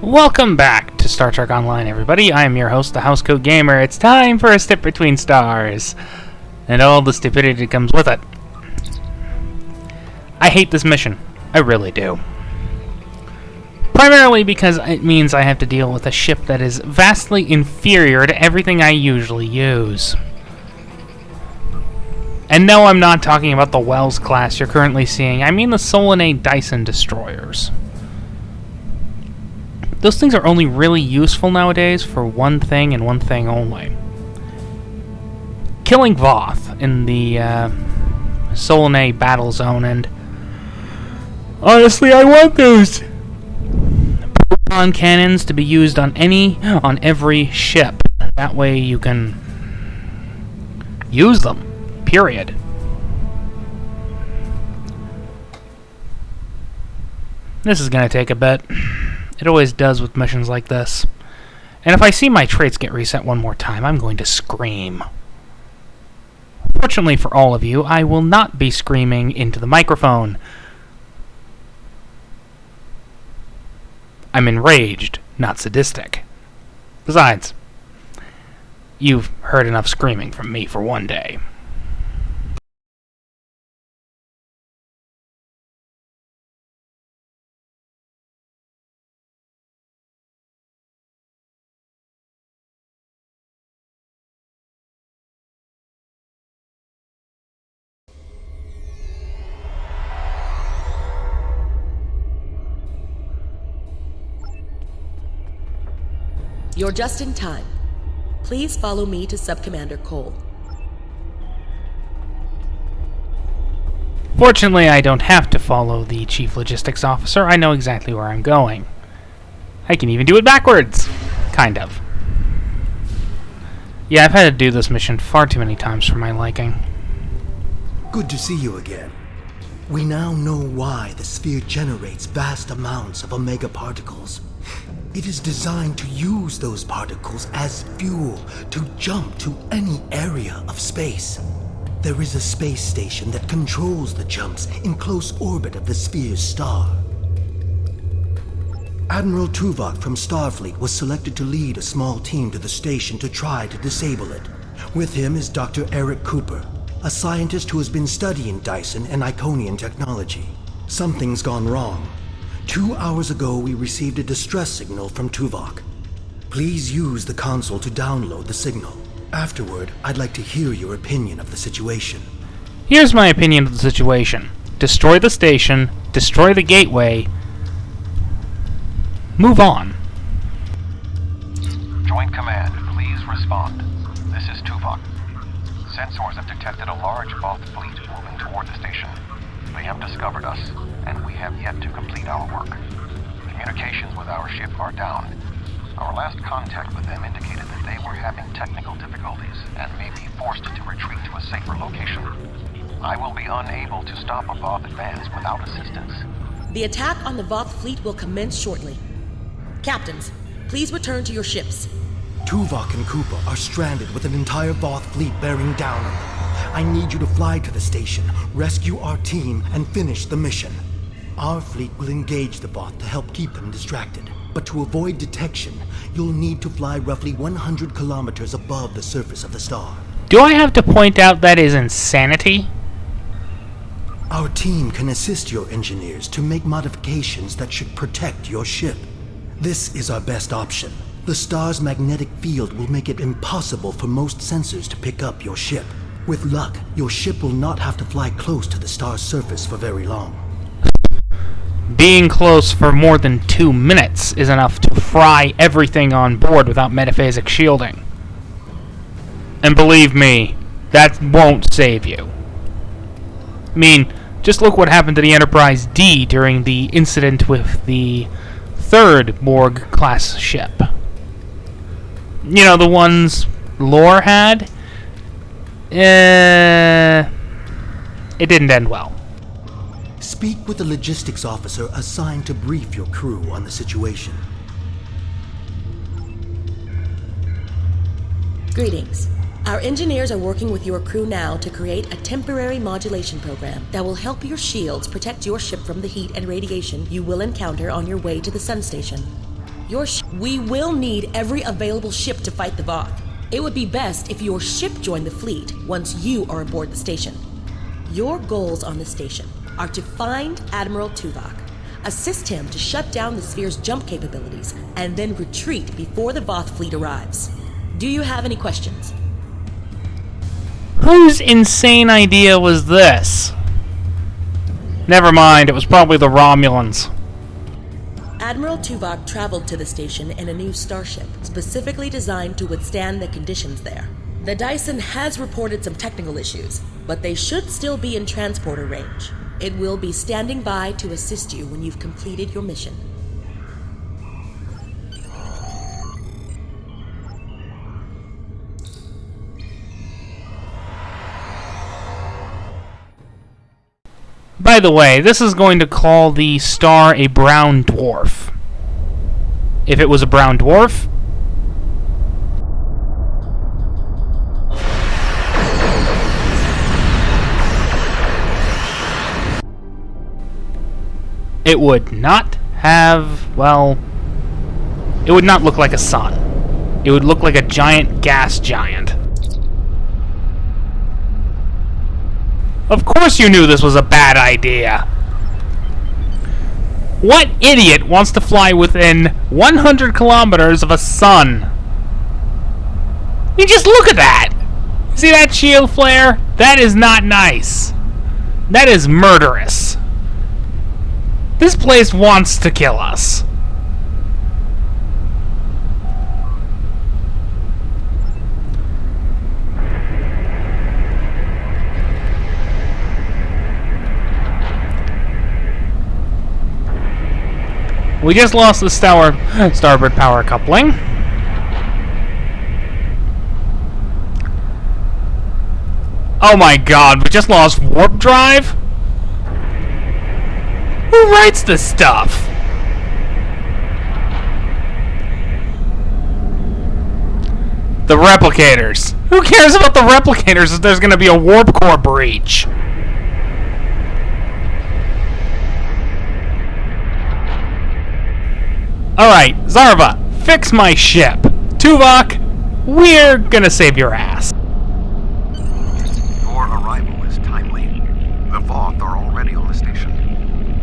Welcome back to Star Trek Online, everybody. I am your host, the Housecoat Gamer. It's time for a step between stars, and all the stupidity that comes with it. I hate this mission. I really do. Primarily because it means I have to deal with a ship that is vastly inferior to everything I usually use. And no, I'm not talking about the Wells class you're currently seeing. I mean the Solanae Dyson destroyers. Those things are only really useful nowadays for one thing and one thing only. Killing Voth in the Solanae battle zone, and honestly, I want those proton cannons to be used on every ship. That way you can use them. Period. This is going to take a bit. It always does with missions like this. And if I see my traits get reset one more time, I'm going to scream. Fortunately for all of you, I will not be screaming into the microphone. I'm enraged, not sadistic. Besides, you've heard enough screaming from me for one day. You're just in time. Please follow me to Sub-Commander Cole. Fortunately, I don't have to follow the Chief Logistics Officer. I know exactly where I'm going. I can even do it backwards. Kind of. Yeah, I've had to do this mission far too many times for my liking. Good to see you again. We now know why the sphere generates vast amounts of omega particles. It is designed to use those particles as fuel to jump to any area of space. There is a space station that controls the jumps in close orbit of the sphere's star. Admiral Tuvok from Starfleet was selected to lead a small team to the station to try to disable it. With him is Dr. Eric Cooper, a scientist who has been studying Dyson and Iconian technology. Something's gone wrong. 2 hours ago, we received a distress signal from Tuvok. Please use the console to download the signal. Afterward, I'd like to hear your opinion of the situation. Here's my opinion of the situation. Destroy the station, destroy the gateway, move on. Joint Command, please respond. This is Tuvok. Sensors have detected a large Voth fleet moving toward the station. They have discovered us, and we have yet to complete our work. Communications with our ship are down. Our last contact with them indicated that they were having technical difficulties and may be forced to retreat to a safer location. I will be unable to stop a Voth advance without assistance. The attack on the Voth fleet will commence shortly. Captains, please return to your ships. Tuvok and Cooper are stranded with an entire Voth fleet bearing down on them. I need you to fly to the station, rescue our team, and finish the mission. Our fleet will engage the Voth to help keep them distracted. But to avoid detection, you'll need to fly roughly 100 kilometers above the surface of the star. Do I have to point out that is insanity? Our team can assist your engineers to make modifications that should protect your ship. This is our best option. The star's magnetic field will make it impossible for most sensors to pick up your ship. With luck, your ship will not have to fly close to the star's surface for very long. Being close for more than 2 minutes is enough to fry everything on board without metaphasic shielding. And believe me, that won't save you. I mean, just look what happened to the Enterprise D during the incident with the third Borg-class ship. You know, the ones Lore had? It didn't end well. Speak with the logistics officer assigned to brief your crew on the situation. Greetings. Our engineers are working with your crew now to create a temporary modulation program that will help your shields protect your ship from the heat and radiation you will encounter on your way to the sun station. We will need every available ship to fight the Voth. It would be best if your ship joined the fleet once you are aboard the station. Your goals on the station are to find Admiral Tuvok, assist him to shut down the sphere's jump capabilities, and then retreat before the Voth fleet arrives. Do you have any questions? Whose insane idea was this? Never mind, it was probably the Romulans. Admiral Tuvok traveled to the station in a new Starship, specifically designed to withstand the conditions there. The Dyson has reported some technical issues, but they should still be in transporter range. It will be standing by to assist you when you've completed your mission. By the way, this is going to call the star a brown dwarf. If it was a brown dwarf, it would not have, well, it would not look like a sun. It would look like a giant gas giant. Of course you knew this was a bad idea. What idiot wants to fly within 100 kilometers of a sun? I mean, just look at that! See that shield flare? That is not nice. That is murderous. This place wants to kill us. We just lost the starboard power coupling. Oh my god, we just lost warp drive? Who writes this stuff? The replicators. Who cares about the replicators if there's gonna be a warp core breach? Alright, Zarva, fix my ship. Tuvok, we're gonna save your ass. Your arrival is timely. The Voth are already on the station.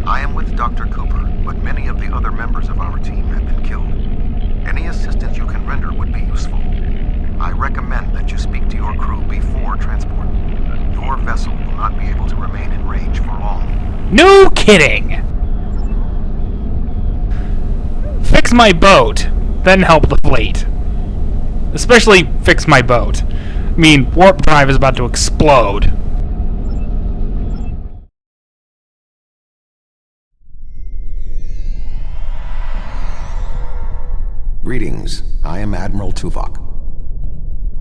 I am with Dr. Cooper, but many of the other members of our team have been killed. Any assistance you can render would be useful. I recommend that you speak to your crew before transport. Your vessel will not be able to remain in range for long. No kidding! Fix my boat, then help the fleet. Especially fix my boat. I mean, warp drive is about to explode. Greetings, I am Admiral Tuvok.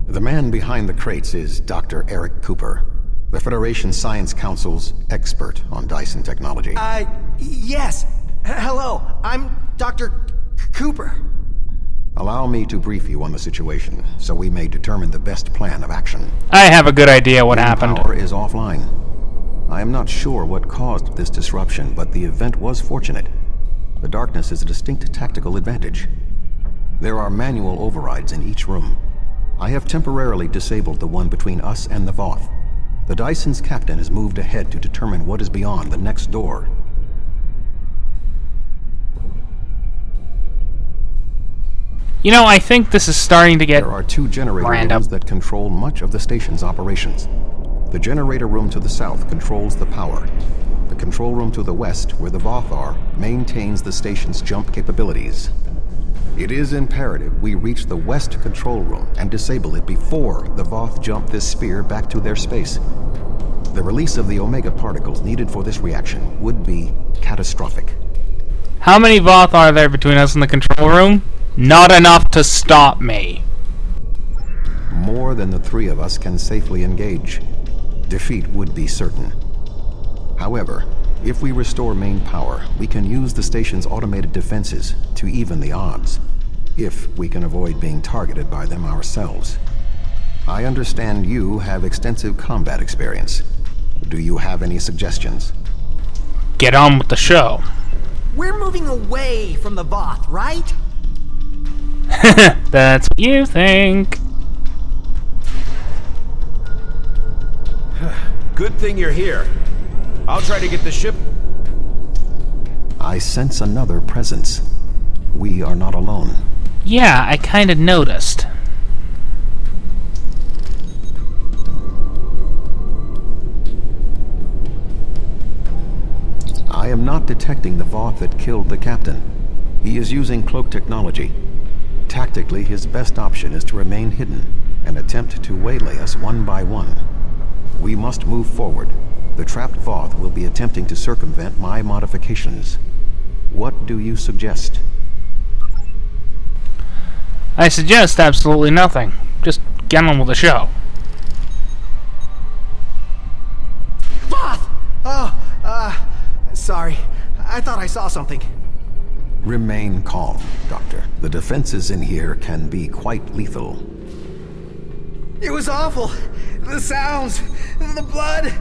The man behind the crates is Dr. Eric Cooper, the Federation Science Council's expert on Dyson technology. Yes. Hello, I'm Dr. Cooper. Allow me to brief you on the situation, so we may determine the best plan of action. I have a good idea what happened. Power is offline. I am not sure what caused this disruption, but the event was fortunate. The darkness is a distinct tactical advantage. There are manual overrides in each room. I have temporarily disabled the one between us and the Voth. The Dyson's captain has moved ahead to determine what is beyond the next door. You know, I think this is starting to get There are two generator random. rooms that control much of the station's operations. The generator room to the south controls the power. The control room to the west, where the Voth are, maintains the station's jump capabilities. It is imperative we reach the west control room and disable it before the Voth jump this sphere back to their space. The release of the Omega particles needed for this reaction would be catastrophic. How many Voth are there between us and the control room? Not enough to stop me. More than the three of us can safely engage. Defeat would be certain. However, if we restore main power, we can use the station's automated defenses to even the odds, if we can avoid being targeted by them ourselves. I understand you have extensive combat experience. Do you have any suggestions? Get on with the show. We're moving away from the Voth, right? That's what you think. Good thing you're here. I'll try to get the ship. I sense another presence. We are not alone. Yeah, I kinda noticed. I am not detecting the Voth that killed the captain. He is using cloak technology. Tactically, his best option is to remain hidden and attempt to waylay us one by one. We must move forward. The trapped Voth will be attempting to circumvent my modifications. What do you suggest? I suggest absolutely nothing. Just get on with the show. Voth! Sorry. I thought I saw something. Remain calm, Doctor. The defenses in here can be quite lethal. It was awful. The sounds, the blood.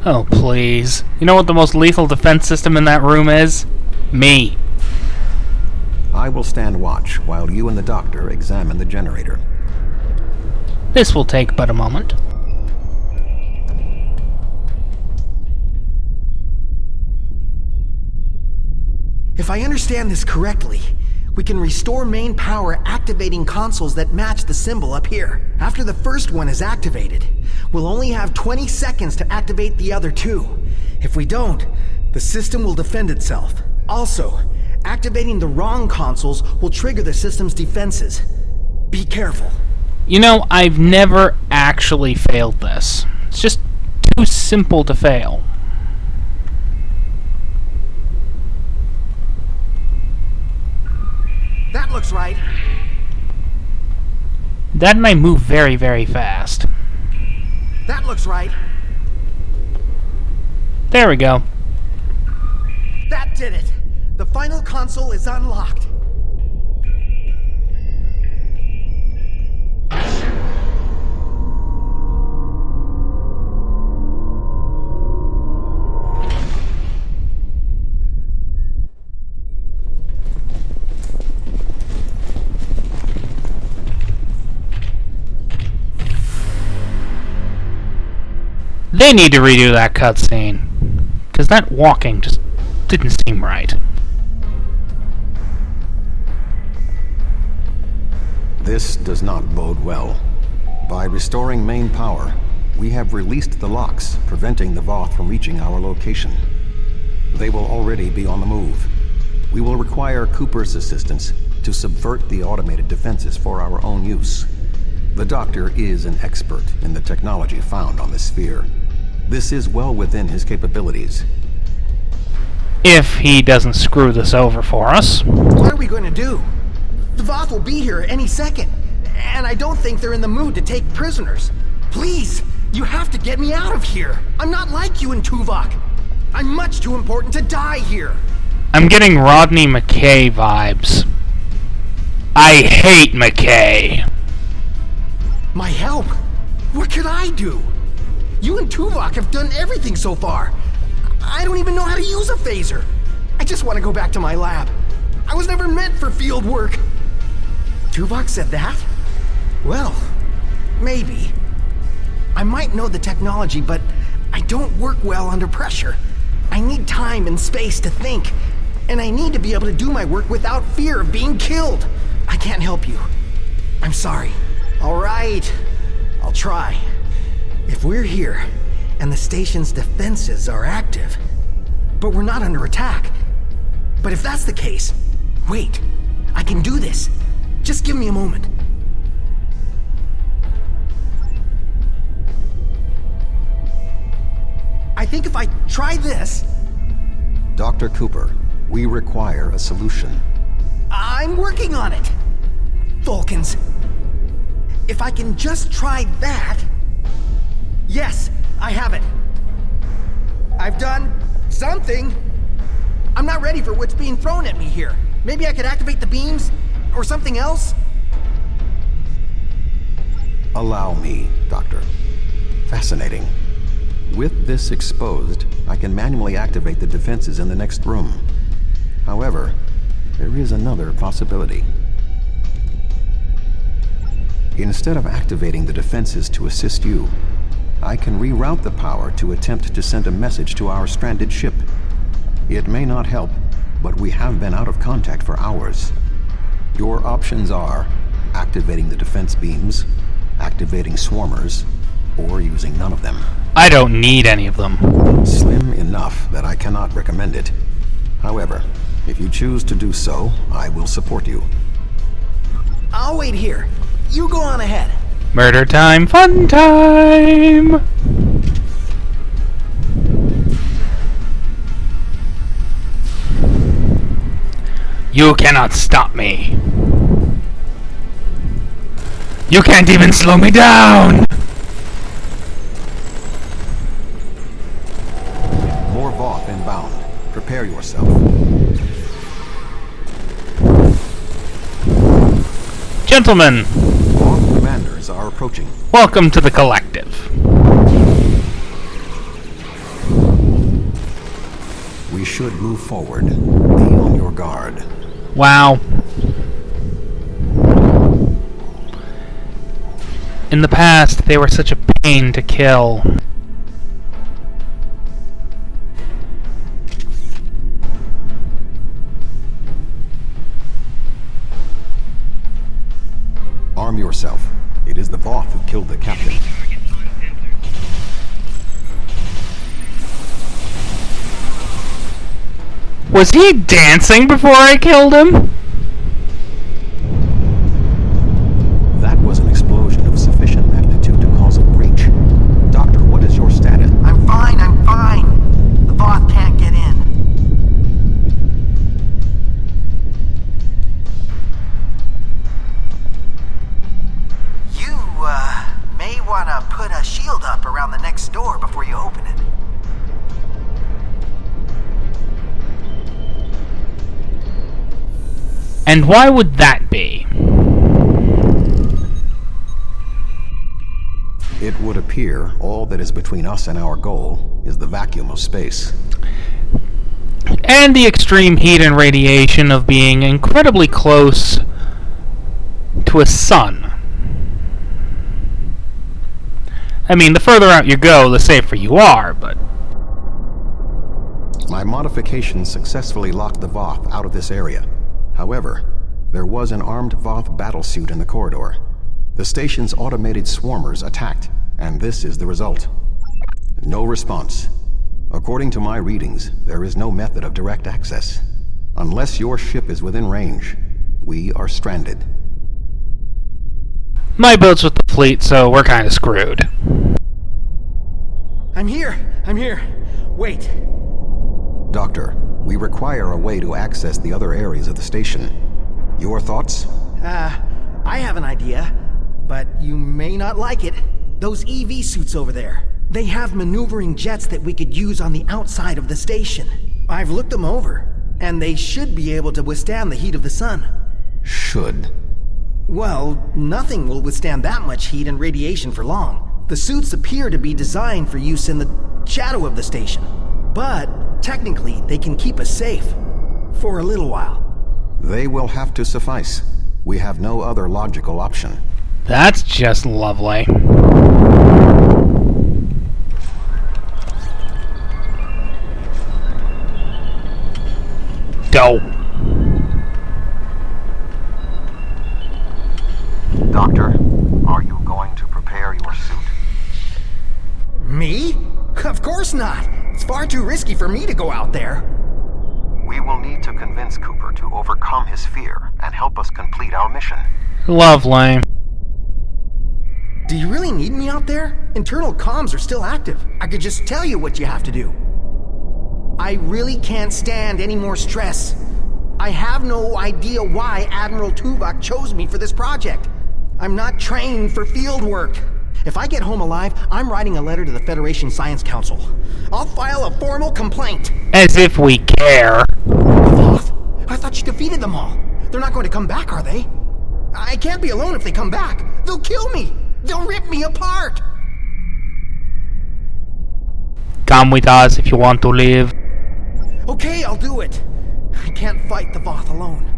Oh, please. You know what the most lethal defense system in that room is? Me. I will stand watch while you and the doctor examine the generator. This will take but a moment. If I understand this correctly, we can restore main power activating consoles that match the symbol up here. After the first one is activated, we'll only have 20 seconds to activate the other two. If we don't, the system will defend itself. Also, activating the wrong consoles will trigger the system's defenses. Be careful. You know, I've never actually failed this. It's just too simple to fail. That looks right. That and I move very, very fast. That looks right. There we go. That did it. The final console is unlocked. They need to redo that cutscene, because that walking just didn't seem right. This does not bode well. By restoring main power, we have released the locks, preventing the Voth from reaching our location. They will already be on the move. We will require Cooper's assistance to subvert the automated defenses for our own use. The Doctor is an expert in the technology found on the sphere. This is well within his capabilities. If he doesn't screw this over for us. What are we going to do? The Voth will be here any second, and I don't think they're in the mood to take prisoners. Please, you have to get me out of here. I'm not like you and Tuvok. I'm much too important to die here. I'm getting Rodney McKay vibes. I hate McKay. My help? What could I do? You and Tuvok have done everything so far. I don't even know how to use a phaser. I just want to go back to my lab. I was never meant for field work. Tuvok said that? Well, maybe. I might know the technology, but I don't work well under pressure. I need time and space to think, and I need to be able to do my work without fear of being killed. I can't help you. I'm sorry. All right, I'll try. If we're here, and the station's defenses are active, but we're not under attack. But if that's the case, wait, I can do this. Just give me a moment. I think if I try this... Dr. Cooper, we require a solution. I'm working on it. Vulcans. If I can just try that... Yes, I have it. I've done something. I'm not ready for what's being thrown at me here. Maybe I could activate the beams or something else? Allow me, Doctor. Fascinating. With this exposed, I can manually activate the defenses in the next room. However, there is another possibility. Instead of activating the defenses to assist you, I can reroute the power to attempt to send a message to our stranded ship. It may not help, but we have been out of contact for hours. Your options are activating the defense beams, activating swarmers, or using none of them. I don't need any of them. Slim enough that I cannot recommend it. However, if you choose to do so, I will support you. I'll wait here. You go on ahead. Murder time, fun time! You cannot stop me. You can't even slow me down! More Voth inbound. Prepare yourself. Gentlemen, Voth commanders are approaching. welcome to the Collective. We should move forward. Be on your guard. Wow. In the past, they were such a pain to kill. Arm yourself. It is the Voth who killed the captain. Was he dancing before I killed him? That was an explosion of sufficient magnitude to cause a breach. Doctor, what is your status? I'm fine. The Voth can't get in. You, may want to put a shield up around the next door before you open it. And why would that be? It would appear all that is between us and our goal is the vacuum of space. And the extreme heat and radiation of being incredibly close to a sun. I mean, the further out you go, the safer you are, but... My modifications successfully locked the Voth out of this area. However, there was an armed Voth battlesuit in the corridor. The station's automated swarmers attacked, and this is the result. No response. According to my readings, there is no method of direct access. Unless your ship is within range, we are stranded. My boat's with the fleet, so we're kind of screwed. I'm here. Wait. Doctor, we require a way to access the other areas of the station. Your thoughts? I have an idea, but you may not like it. Those EV suits over there. They have maneuvering jets that we could use on the outside of the station. I've looked them over, and they should be able to withstand the heat of the sun. Should. Well, nothing will withstand that much heat and radiation for long. The suits appear to be designed for use in the shadow of the station. But, technically, they can keep us safe. For a little while. They will have to suffice. We have no other logical option. That's just lovely. Dope. Doctor, are you going to prepare your suit? Me? Of course not. It's far too risky for me to go out there. We will need to convince Cooper to overcome his fear and help us complete our mission. Lovely. Do you really need me out there? Internal comms are still active. I could just tell you what you have to do. I really can't stand any more stress. I have no idea why Admiral Tuvok chose me for this project. I'm not trained for field work. If I get home alive, I'm writing a letter to the Federation Science Council. I'll file a formal complaint. As if we care. Voth? I thought you defeated them all. They're not going to come back, are they? I can't be alone if they come back. They'll kill me. They'll rip me apart. Come with us if you want to live. Okay, I'll do it. I can't fight the Voth alone.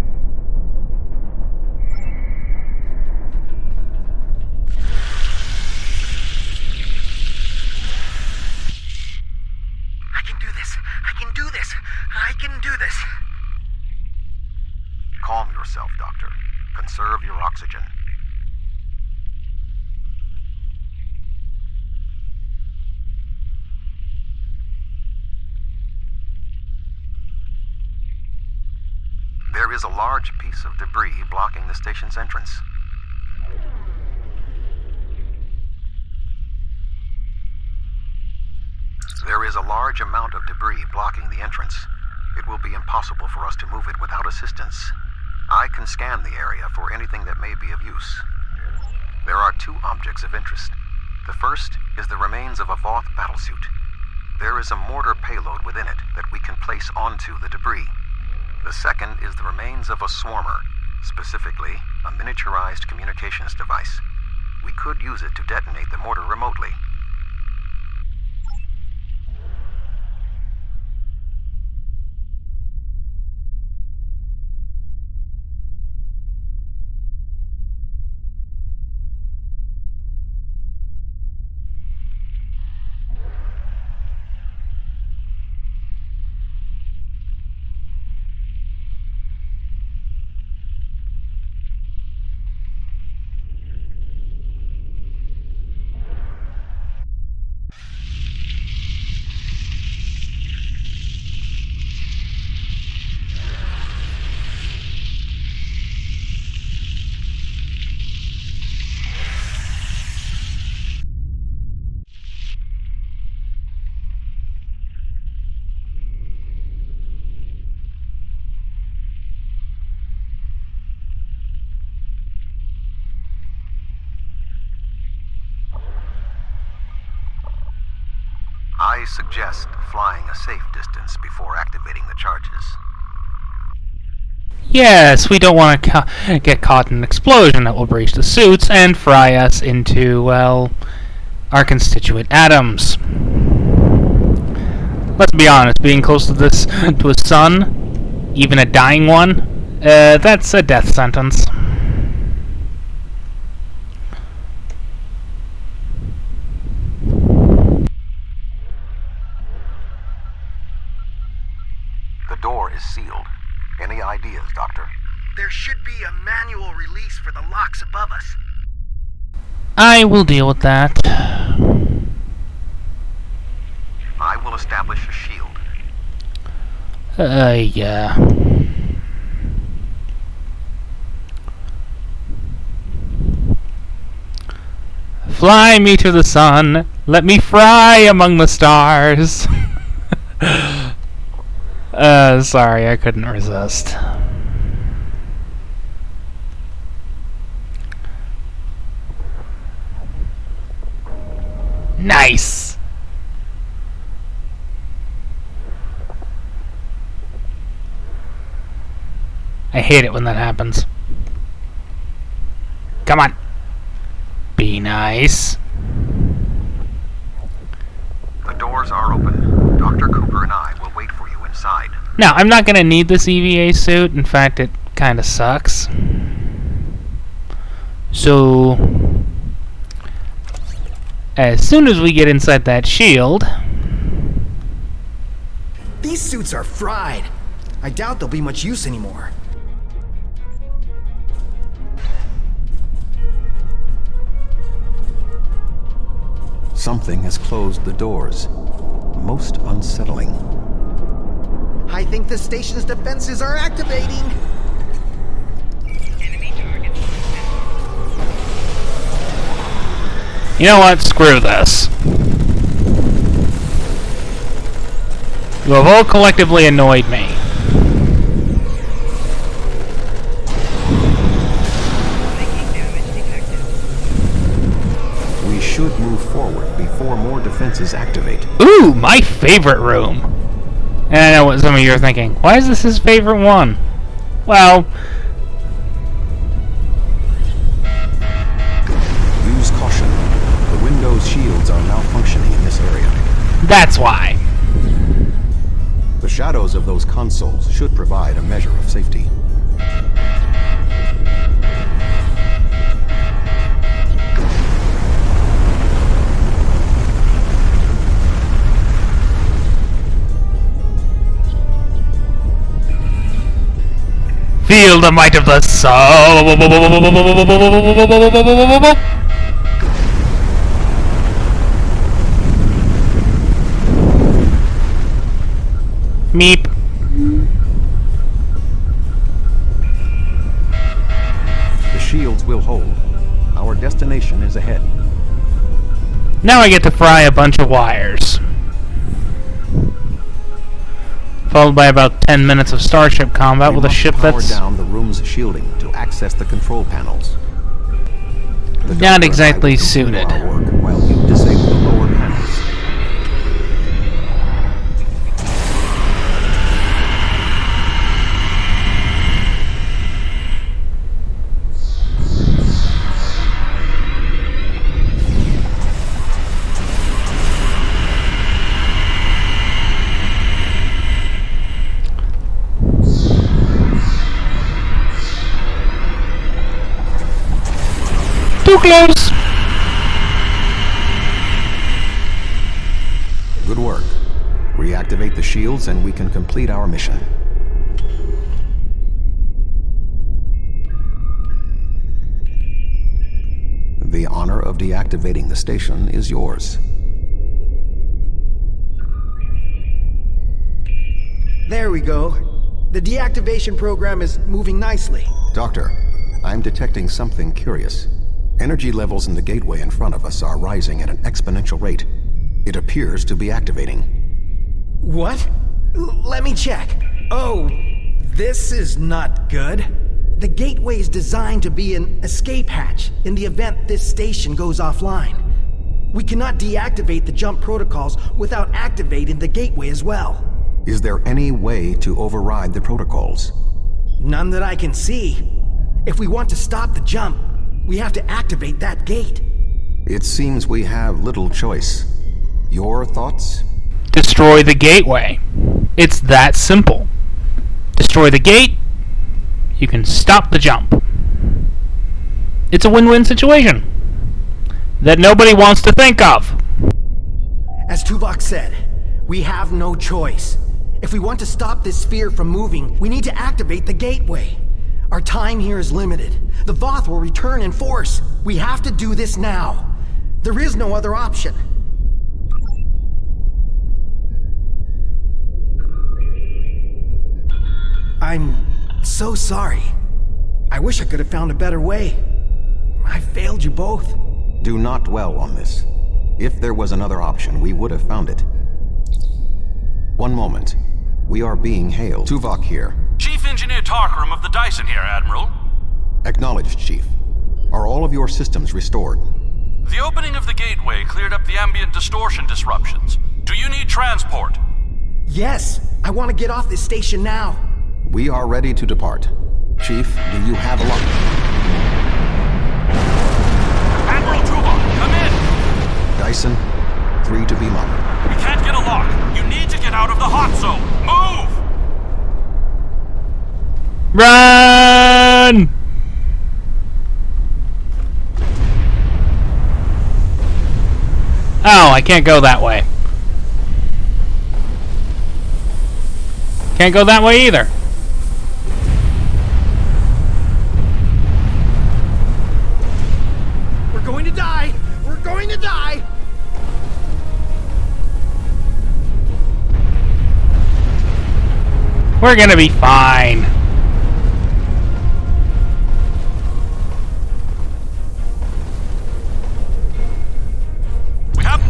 yourself, Doctor. Conserve your oxygen. There is a large piece of debris blocking the station's entrance. There is a large amount of debris blocking the entrance. It will be impossible for us to move it without assistance. I can scan the area for anything that may be of use. There are two objects of interest. The first is the remains of a Voth battlesuit. There is a mortar payload within it that we can place onto the debris. The second is the remains of a swarmer, specifically a miniaturized communications device. We could use it to detonate the mortar remotely. I suggest flying a safe distance before activating the charges. Yes, we don't want to get caught in an explosion that will breach the suits and fry us into, well, our constituent atoms. Let's be honest, being close to a sun, even a dying one, that's a death sentence. The door is sealed. Any ideas, Doctor? There should be a manual release for the locks above us. I will deal with that. I will establish a shield. Yeah. Fly me to the sun, let me fry among the stars. Sorry, I couldn't resist. Nice! I hate it when that happens. Come on. Be nice. The doors are open. Dr. Cooper and I will wait for you inside. Now, I'm not going to need this EVA suit. In fact, it kind of sucks. So, as soon as we get inside that shield... These suits are fried. I doubt they'll be much use anymore. Something has closed the doors. Most unsettling. I think the station's defenses are activating. Enemy target. You know what? Screw this. You have all collectively annoyed me. Making damage detected. We should move forward before more defenses activate. Ooh, my favorite room. And I know what some of you are thinking. Why is this his favorite one? Well, Use caution. The Windows shields are malfunctioning in this area. that's why. The shadows of those consoles should provide a measure of safety. Feel the might of the soul. Meep. The shields will hold. Our destination is ahead. Now I get to fry a bunch of wires. Followed by about 10 minutes of Starship combat with a ship power that's down the room's shielding to access the control panels. The not doctor and I exactly will continue suited. our work while you disable the lower panels. Too close! Good work. Reactivate the shields and we can complete our mission. The honor of deactivating the station is yours. There we go. The deactivation program is moving nicely. Doctor, I'm detecting something curious. Energy levels in the gateway in front of us are rising at an exponential rate. It appears to be activating. What? Let me check. Oh, this is not good. The gateway is designed to be an escape hatch in the event this station goes offline. We cannot deactivate the jump protocols without activating the gateway as well. Is there any way to override the protocols? None that I can see. If we want to stop the jump, we have to activate that gate. It seems we have little choice. Your thoughts? Destroy the gateway. It's that simple. Destroy the gate, you can stop the jump. It's a win-win situation that nobody wants to think of. As Tuvok said, we have no choice. If we want to stop this sphere from moving, we need to activate the gateway. Our time here is limited. The Voth will return in force. We have to do this now. There is no other option. I'm so sorry. I wish I could have found a better way. I failed you both. Do not dwell on this. If there was another option, we would have found it. One moment. We are being hailed. Tuvok here. Chief Engineer Tarkram of the Dyson here, Admiral. Acknowledged, Chief. Are all of your systems restored? The opening of the gateway cleared up the ambient distortion disruptions. Do you need transport? Yes, I want to get off this station now. We are ready to depart. Chief, do you have a lock? Admiral Tuvok, come in! Dyson, 3 to beam up. We can't get a lock. You need to get out of the hot zone. Move! Run! Oh, I can't go that way. Can't go that way either. We're going to die! We're going to die! We're gonna be fine. We have...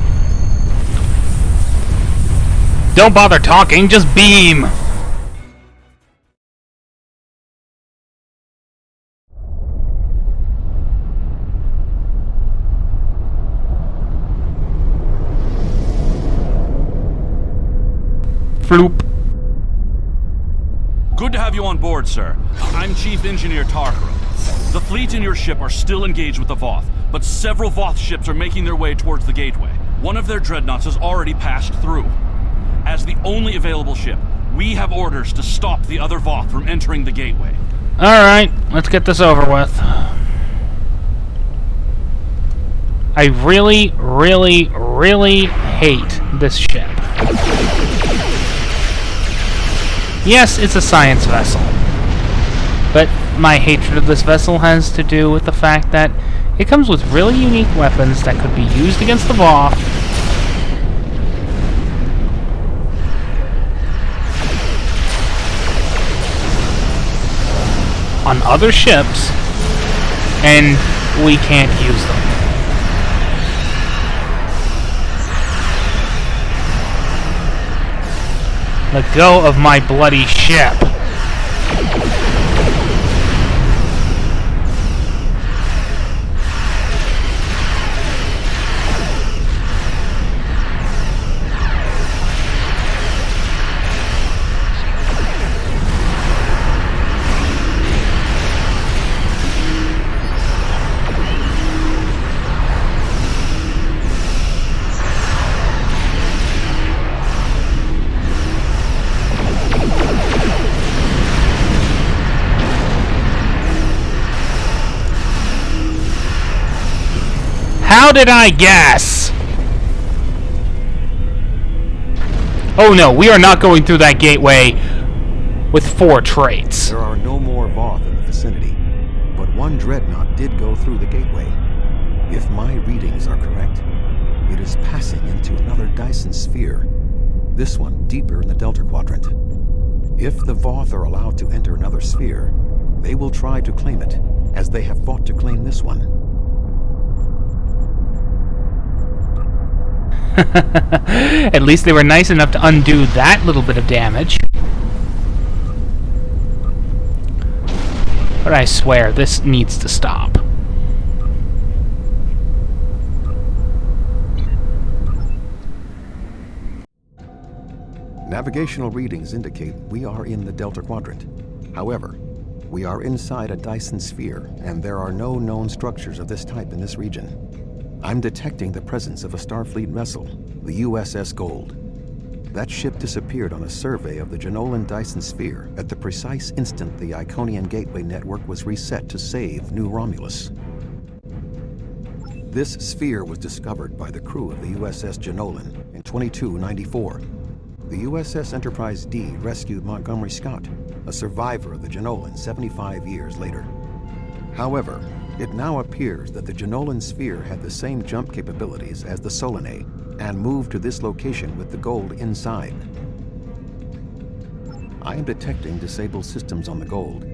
Don't bother talking, just beam. Floop. Good to have you on board, sir. I'm Chief Engineer Tarkram. The fleet and your ship are still engaged with the Voth, but several Voth ships are making their way towards the gateway. One of their dreadnoughts has already passed through. As the only available ship, we have orders to stop the other Voth from entering the gateway. Alright, let's get this over with. I really, really, really hate this ship. Yes, it's a science vessel. But my hatred of this vessel has to do with the fact that it comes with really unique weapons that could be used against the Voth. On other ships, and we can't use them. Let go of my bloody ship. How did I guess? Oh no, we are not going through that gateway with 4 traits. There are no more Voth in the vicinity, but one dreadnought did go through the gateway. If my readings are correct, it is passing into another Dyson sphere, this one deeper in the Delta Quadrant. If the Voth are allowed to enter another sphere, they will try to claim it, as they have fought to claim this one. At least they were nice enough to undo that little bit of damage. But I swear, this needs to stop. Navigational readings indicate we are in the Delta Quadrant. However, we are inside a Dyson sphere, and there are no known structures of this type in this region. I'm detecting the presence of a Starfleet vessel, the USS Gold. That ship disappeared on a survey of the Jenolan Dyson sphere at the precise instant the Iconian Gateway network was reset to save New Romulus. This sphere was discovered by the crew of the USS Jenolan in 2294. The USS Enterprise D rescued Montgomery Scott, a survivor of the Jenolan 75 years later. However, it now appears that the Jenolan sphere had the same jump capabilities as the Solanae and moved to this location with the Gold inside. I am detecting disabled systems on the Gold,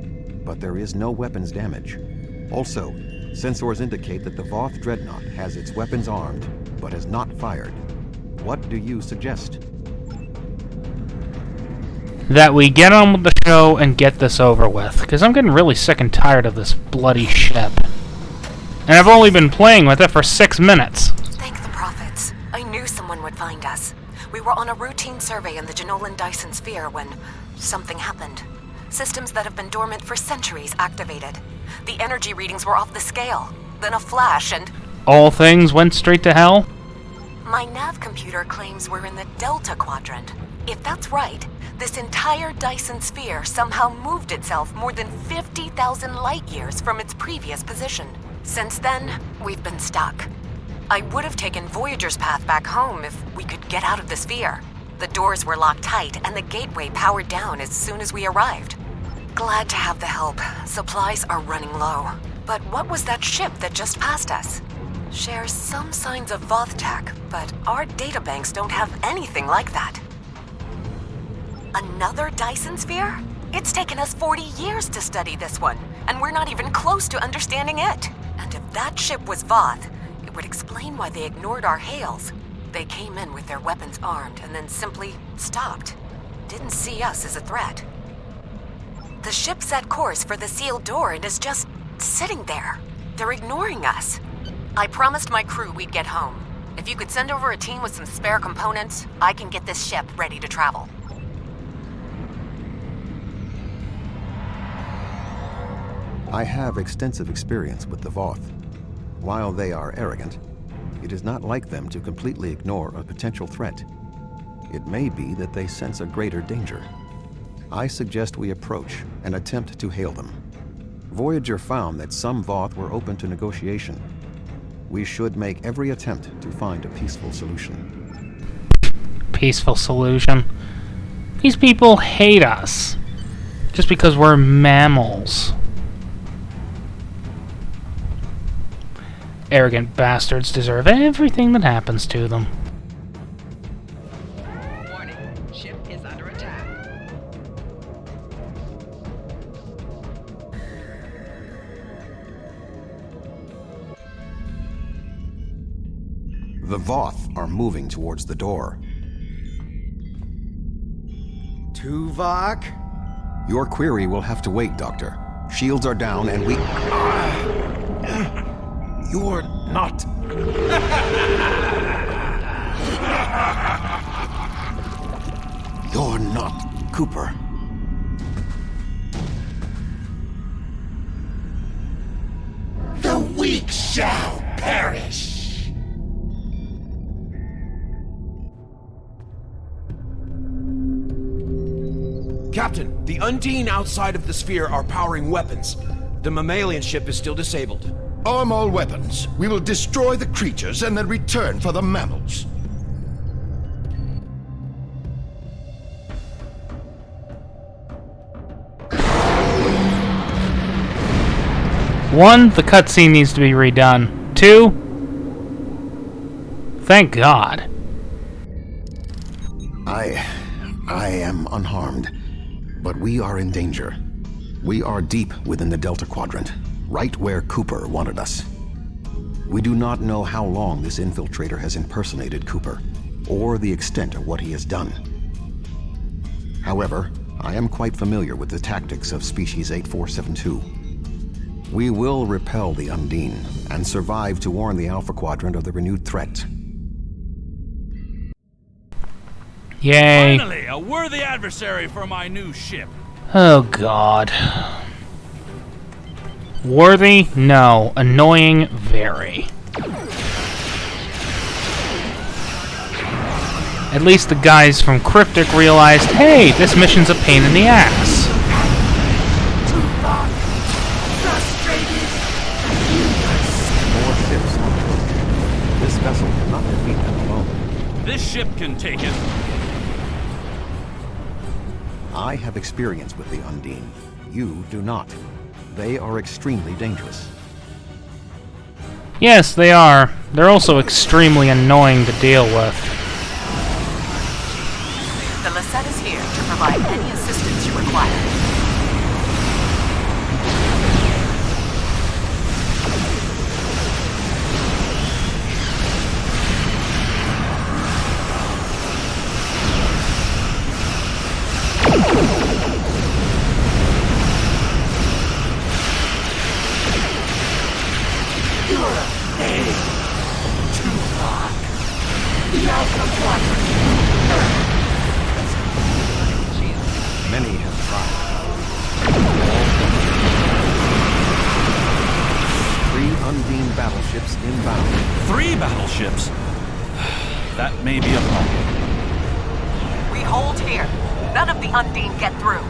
but there is no weapons damage. Also, sensors indicate that the Voth Dreadnought has its weapons armed, but has not fired. What do you suggest? That we get on with the show and get this over with, because I'm getting really sick and tired of this bloody ship. And I've only been playing with it for 6 minutes. Thank the prophets. I knew someone would find us. We were on a routine survey in the Jenolan Dyson sphere when something happened. Systems that have been dormant for centuries activated. The energy readings were off the scale. Then a flash and... All things went straight to hell? My nav computer claims we're in the Delta Quadrant. If that's right, this entire Dyson sphere somehow moved itself more than 50,000 light years from its previous position. Since then, we've been stuck. I would have taken Voyager's path back home if we could get out of the sphere. The doors were locked tight and the gateway powered down as soon as we arrived. Glad to have the help. Supplies are running low. But what was that ship that just passed us? Shares some signs of Voth tech, but our databanks don't have anything like that. Another Dyson sphere? It's taken us 40 years to study this one, and we're not even close to understanding it. And if that ship was Voth, it would explain why they ignored our hails. They came in with their weapons armed and then simply stopped. Didn't see us as a threat. The ship set course for the sealed door and is just sitting there. They're ignoring us. I promised my crew we'd get home. If you could send over a team with some spare components, I can get this ship ready to travel. I have extensive experience with the Voth. While they are arrogant, it is not like them to completely ignore a potential threat. It may be that they sense a greater danger. I suggest we approach and attempt to hail them. Voyager found that some Voth were open to negotiation. We should make every attempt to find a peaceful solution. Peaceful solution? These people hate us. Just because we're mammals. Arrogant bastards deserve everything that happens to them. Warning, ship is under attack. The Voth are moving towards the door. Tuvok? Your query will have to wait, Doctor. Shields are down and we... You're not. You're not Cooper. The weak shall perish. Captain, the Undine outside of the sphere are powering weapons. The mammalian ship is still disabled. Arm all weapons. We will destroy the creatures and then return for the mammals. One, the cutscene needs to be redone. Two, thank God. I am unharmed, but we are in danger. We are deep within the Delta Quadrant, right where Cooper wanted us. We do not know how long this infiltrator has impersonated Cooper, or the extent of what he has done. However, I am quite familiar with the tactics of Species 8472. We will repel the Undine, and survive to warn the Alpha Quadrant of the renewed threat. Yay. Finally, a worthy adversary for my new ship. Oh God. Worthy? No. Annoying? Very. At least the guys from Cryptic realized, hey, this mission's a pain in the ass. More ships. This vessel cannot defeat them alone. This ship can take it. I have experience with the Undine. You do not. They are extremely dangerous. Yes, they are. They're also extremely annoying to deal with. The Lisette is here to provide any assistance you require. Many have tried. 3 Undine battleships inbound. 3 battleships? That may be a problem. We hold here. None of the Undine get through.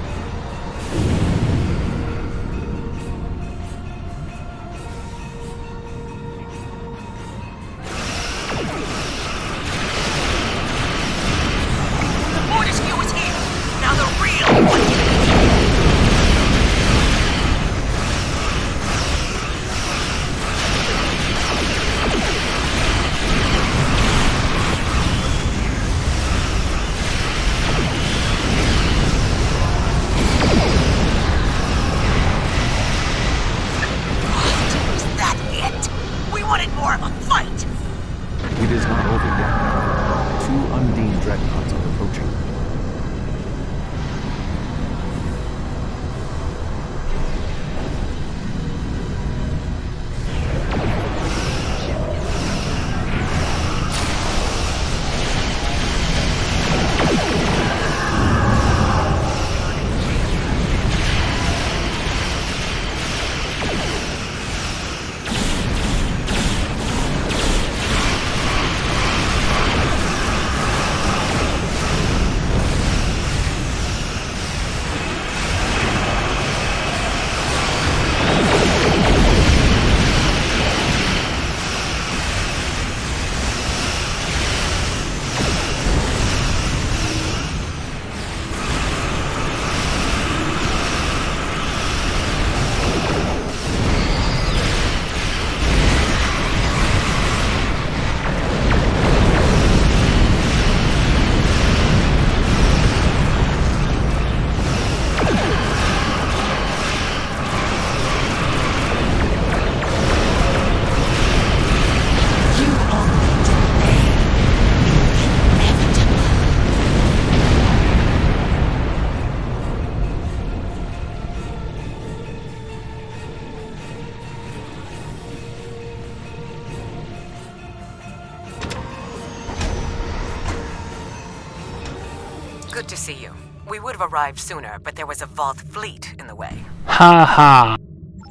Good to see you. We would have arrived sooner, but there was a Voth fleet in the way. Ha ha.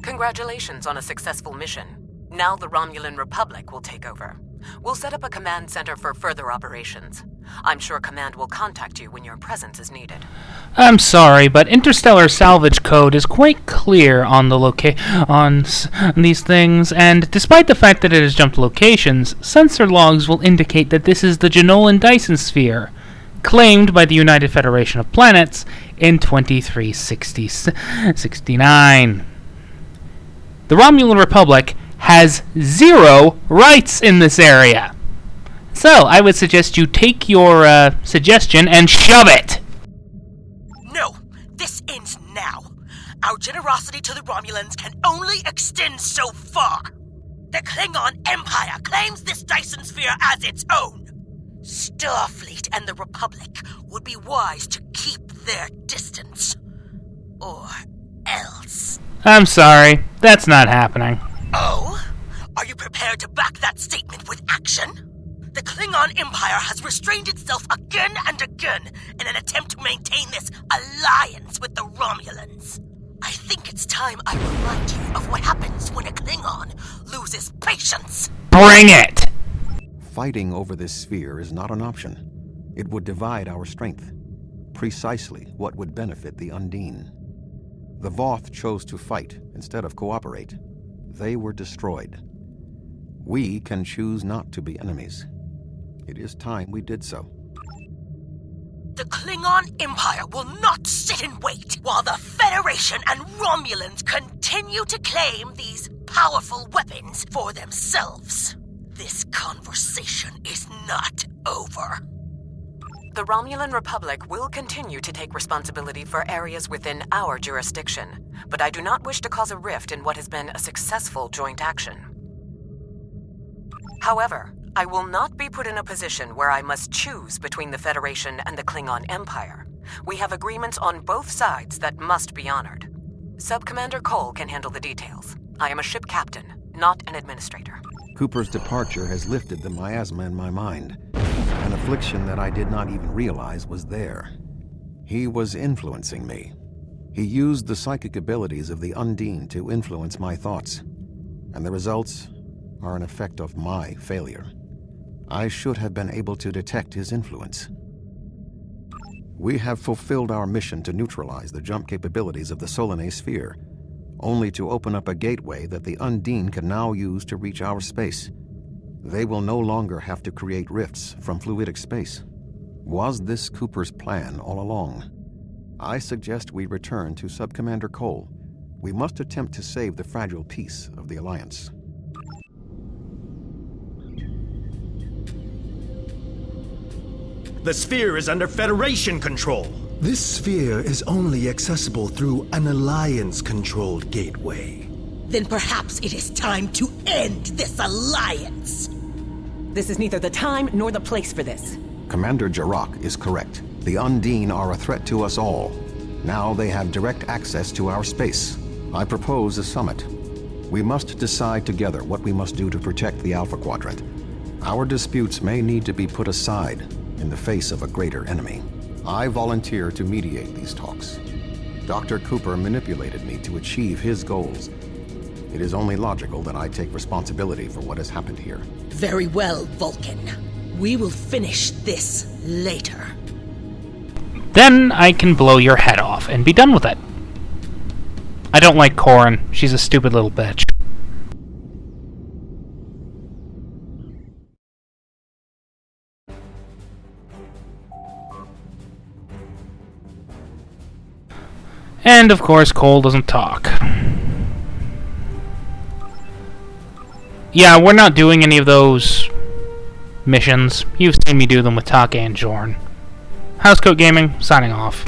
Congratulations on a successful mission. Now the Romulan Republic will take over. We'll set up a command center for further operations. I'm sure Command will contact you when your presence is needed. I'm sorry, but interstellar salvage code is quite clear on the on these things, and despite the fact that it has jumped locations, sensor logs will indicate that this is the Jenolan Dyson sphere, claimed by the United Federation of Planets in 2369. The Romulan Republic has 0 rights in this area. So, I would suggest you take your suggestion and shove it! No, this ends now. Our generosity to the Romulans can only extend so far. The Klingon Empire claims this Dyson sphere as its own. Starfleet and the Republic would be wise to keep their distance. Or else. I'm sorry, that's not happening. Oh? Are you prepared to back that statement with action? The Klingon Empire has restrained itself again and again in an attempt to maintain this alliance with the Romulans. I think it's time I remind you of what happens when a Klingon loses patience. Bring it! Fighting over this sphere is not an option. It would divide our strength. Precisely what would benefit the Undine. The Voth chose to fight instead of cooperate. They were destroyed. We can choose not to be enemies. It is time we did so. The Klingon Empire will not sit and wait while the Federation and Romulans continue to claim these powerful weapons for themselves. This conversation is not over. The Romulan Republic will continue to take responsibility for areas within our jurisdiction, but I do not wish to cause a rift in what has been a successful joint action. However, I will not be put in a position where I must choose between the Federation and the Klingon Empire. We have agreements on both sides that must be honored. Sub-Commander Cole can handle the details. I am a ship captain, not an administrator. Cooper's departure has lifted the miasma in my mind, an affliction that I did not even realize was there. He was influencing me. He used the psychic abilities of the Undine to influence my thoughts, and the results are an effect of my failure. I should have been able to detect his influence. We have fulfilled our mission to neutralize the jump capabilities of the Solanae sphere, only to open up a gateway that the Undine can now use to reach our space. They will no longer have to create rifts from fluidic space. Was this Cooper's plan all along? I suggest we return to Sub-Commander Cole. We must attempt to save the fragile peace of the Alliance. The sphere is under Federation control. This sphere is only accessible through an Alliance-controlled gateway. Then perhaps it is time to end this alliance. This is neither the time nor the place for this. Commander Jarrah is correct. The Undine are a threat to us all. Now they have direct access to our space. I propose a summit. We must decide together what we must do to protect the Alpha Quadrant. Our disputes may need to be put aside in the face of a greater enemy. I volunteer to mediate these talks. Dr. Cooper manipulated me to achieve his goals. It is only logical that I take responsibility for what has happened here. Very well, Vulcan. We will finish this later. Then I can blow your head off and be done with it. I don't like Corin. She's a stupid little bitch. And of course, Cole doesn't talk. Yeah, we're not doing any of those missions. You've seen me do them with Take and Jorn. Housecoat Gaming, signing off.